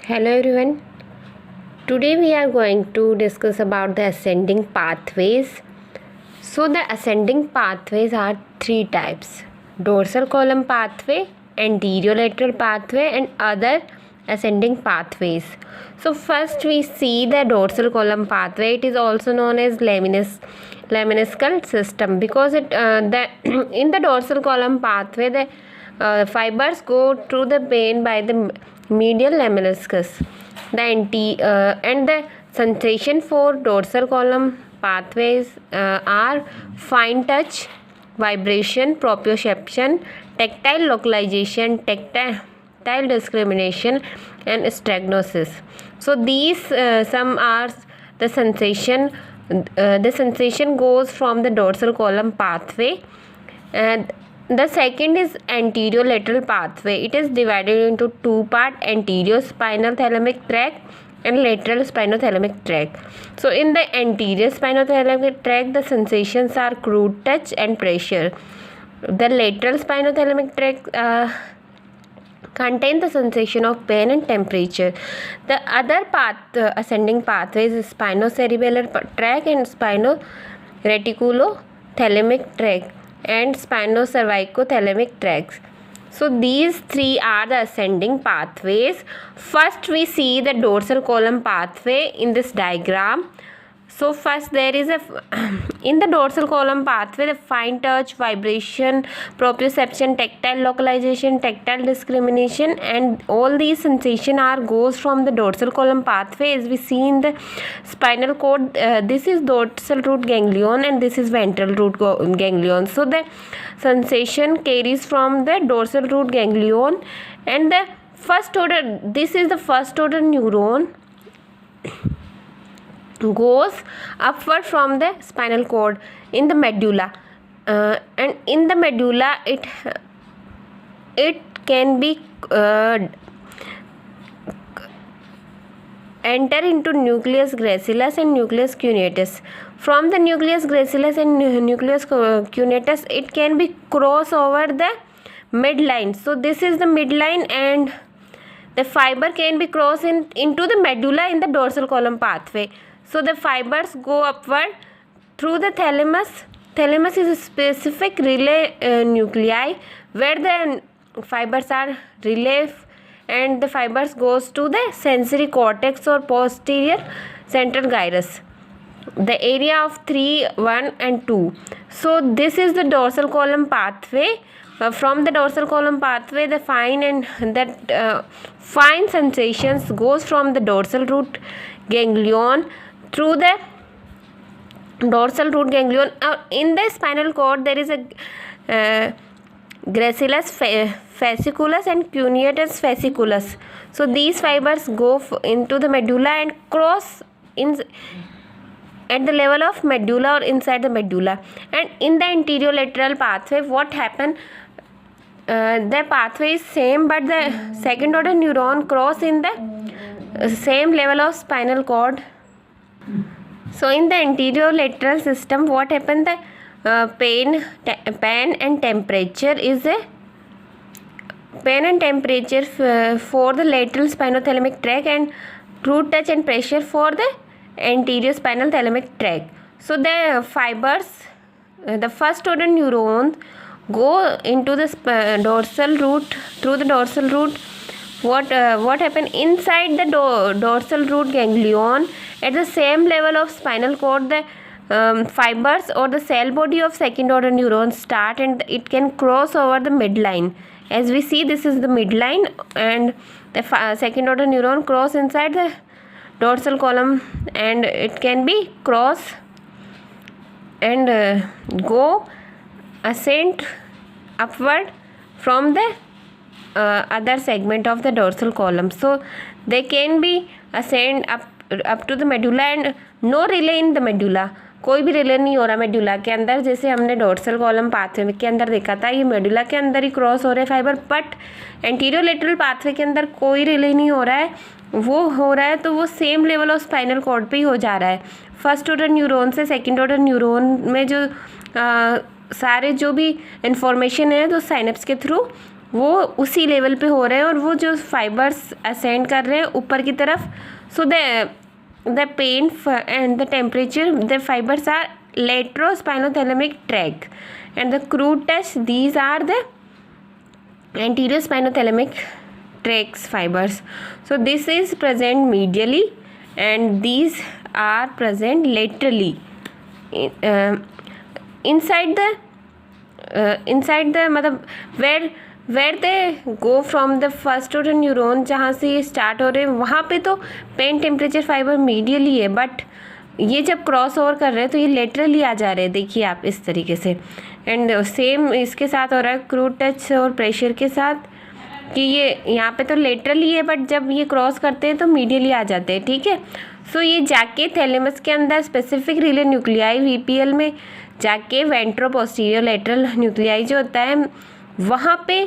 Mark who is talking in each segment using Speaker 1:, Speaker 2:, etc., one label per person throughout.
Speaker 1: Hello everyone. Today we are going to discuss about the ascending pathways. So the ascending pathways are three types: dorsal column pathway, anterolateral pathway and other ascending pathways. So first we see the dorsal column pathway. It is also known as lemniscal system because in the dorsal column pathway the fibers go through the vein by the medial lemniscus. And the sensation for dorsal column pathways are fine touch, vibration, proprioception, tactile localization, tactile discrimination, and stagnosis. So these some are the sensation. The sensation goes from the dorsal column pathway, and the second is anterolateral pathway. It is divided into two parts: anterior spinal thalamic tract and lateral spinothalamic tract. So in the anterior spinothalamic tract, the sensations are crude touch and pressure. The lateral spinothalamic tract contain the sensation of pain and temperature. The other ascending pathways is spinocerebellar tract and spinoreticulothalamic tract and spinocervicothalamic tracts. So these three are the ascending pathways. First we see the dorsal column pathway in this diagram. So first there is in the dorsal column pathway the fine touch, vibration, proprioception, tactile localization, tactile discrimination, and all these sensation goes from the dorsal column pathway. As we see in the spinal cord, this is dorsal root ganglion and this is ventral root ganglion. So the sensation carries from the dorsal root ganglion, and the first order, this is the first order neuron, goes upward from the spinal cord in the medulla, and in the medulla it can be enter into nucleus gracilis and nucleus cuneatus. From the nucleus gracilis and nucleus cuneatus, it can be cross over the midline. So this is the midline, and the fiber can be crossed into the medulla in the dorsal column pathway. So the fibers go upward through the thalamus. Thalamus is a specific relay nuclei where the fibers are relay, and the fibers goes to the sensory cortex or posterior central gyrus, the area of 3, 1 and 2. So this is the dorsal column pathway. From the dorsal column pathway, the fine sensations goes from the dorsal root ganglion through the dorsal root ganglion. In the spinal cord there is a gracilis fasciculus and cuneatus fasciculus. So these fibers go into the medulla and cross at the level of medulla or inside the medulla. And in the anterolateral pathway, what happen? The pathway is same, but the second order neuron cross in the same level of spinal cord. So in the anterolateral system, what happened? The pain and temperature is a pain and temperature for the lateral spinothalamic tract, and crude touch and pressure for the anterior spinal thalamic tract. So the fibers, the first order neurons go into the dorsal root through the dorsal root. What happened inside the dorsal root ganglion at the same level of spinal cord? The fibers or the cell body of second order neurons start, and it can cross over the midline. As we see, this is the midline, and the second order neuron cross inside the dorsal column, and it can be cross and go ascend upward from the other segment of the dorsal column. So they can be ascend up to the medulla, and no relay in the medulla. कोई भी relay नहीं हो रहा medulla के अंदर, जैसे हमने dorsal column pathway के अंदर देखा था, ये मेडुला के अंदर ही क्रॉस हो रहे फाइबर, बट एंटीरियोलेटरल पाथवे के अंदर कोई रिले नहीं हो रहा है. वो हो रहा है तो वो same level of spinal cord पे ही हो जा रहा है. फर्स्ट ऑर्डर न्यूरॉन से सेकंड ऑर्डर न्यूरॉन में जो सारे जो भी इंफॉर्मेशन है तो साइनेप्स के थ्रू वो उसी लेवल पे हो रहे हैं और वो जो फाइबर्स असेंड कर रहे हैं ऊपर की तरफ. So the pain and the temperature, the fibres are lateral spinothalamic tract and the crude touch, these are the anterospinothalamic tracts fibers. So this is present medially and these are present laterally. Inside the मतलब where they go from the first order neuron, जहाँ से ये start हो रहे हैं वहाँ पे तो पेन टेम्परेचर फाइबर मीडियली है, बट ये जब क्रॉस ओवर कर रहे हैं तो ये लेटरली आ जा रहे हैं. देखिए आप इस तरीके से. एंड सेम इसके साथ हो रहा है क्रूड टच और प्रेशर के साथ, कि ये यहाँ पे तो लेटरली है बट जब ये क्रॉस करते हैं तो मीडियली आ जाते हैं. ठीक है. सो ये जाके थैलेमस के अंदर स्पेसिफिक रिले न्यूक्लियाई वीपीएल में जाके वेंट्रो पोस्टीरियर लेटरल न्यूक्लियाई जो होता है वहाँ पे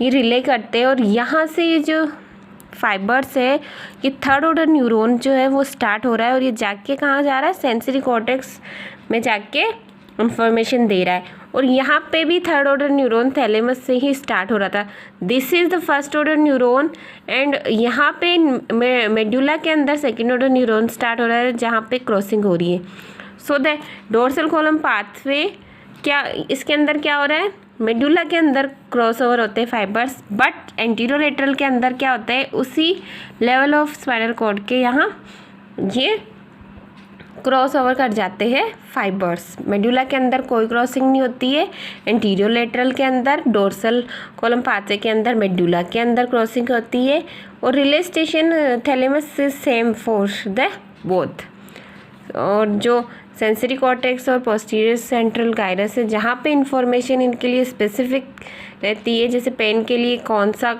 Speaker 1: ये रिले करते हैं और यहाँ से ये जो फाइबर्स है ये थर्ड ऑर्डर न्यूरॉन जो है वो स्टार्ट हो रहा है और ये जाके कहाँ जा रहा है, सेंसरी कॉर्टेक्स में जाके इंफॉर्मेशन दे रहा है. और यहाँ पे भी थर्ड ऑर्डर न्यूरॉन थैलेमस से ही स्टार्ट हो रहा था. This is the first order neuron and यहाँ पे मेडुला के अंदर सेकेंड ऑर्डर न्यूरॉन स्टार्ट हो रहा है जहाँ पे क्रॉसिंग हो रही है. So the dorsal column pathway, क्या इसके अंदर क्या हो रहा है, मेडुला के अंदर क्रॉस ओवर होते हैं फाइबर्स, बट एंटीरोलेटरल के अंदर क्या होता है, उसी लेवल ऑफ स्पाइनल कॉर्ड के यहाँ ये क्रॉस ओवर कर जाते हैं फाइबर्स. मेडुला के अंदर कोई क्रॉसिंग नहीं होती है, एंटीरियोलेटरल के अंदर, डोर्सल कॉलम पाथवे के अंदर, मेडुला के अंदर क्रॉसिंग होती है. और relay station thalamus is same for the both. और जो सेंसरी कॉर्टेक्स और पोस्टीरियर सेंट्रल गायरस है जहाँ पे इंफॉर्मेशन इनके लिए स्पेसिफिक रहती है, जैसे पेन के लिए कौन सा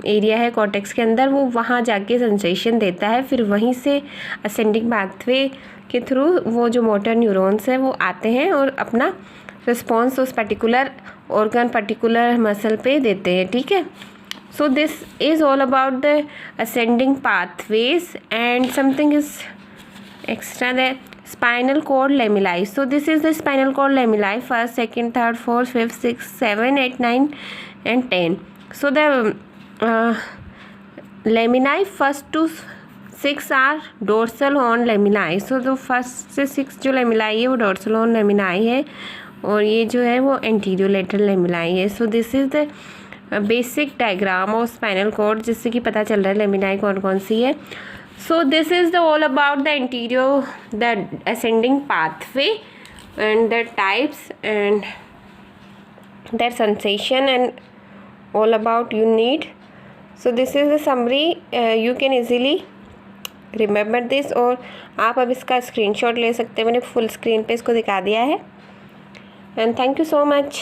Speaker 1: एरिया है कॉर्टेक्स के अंदर, वो वहाँ जाके सेंसेशन देता है. फिर वहीं से असेंडिंग पाथवे के थ्रू वो जो मोटर न्यूरॉन्स हैं वो आते हैं और अपना रिस्पॉन्स उस पर्टिकुलर ऑर्गन, पर्टिकुलर मसल पे देते हैं. ठीक है. So this is all about the ascending pathways and something is extra, the spinal cord lamella. So this is the spinal cord lamella, first, second, third, fourth, fifth, sixth, 7, 8, 9 and 10. So the laminae first to 6 are dorsal horn laminae. So the first से 6 जो laminae है वो dorsal horn laminae है और ये जो है वो anterior lateral laminae है. So this is the basic diagram of spinal cord, जिससे कि पता चल रहा है laminae कौन कौन सी है. So this is the all about the anterior, the ascending pathway and the types and their sensation and all about you need. So this is the summary. You can easily remember this और आप अब इसका screenshot ले सकते हैं. मैंने full screen पे इसको दिखा दिया है. And thank you so much.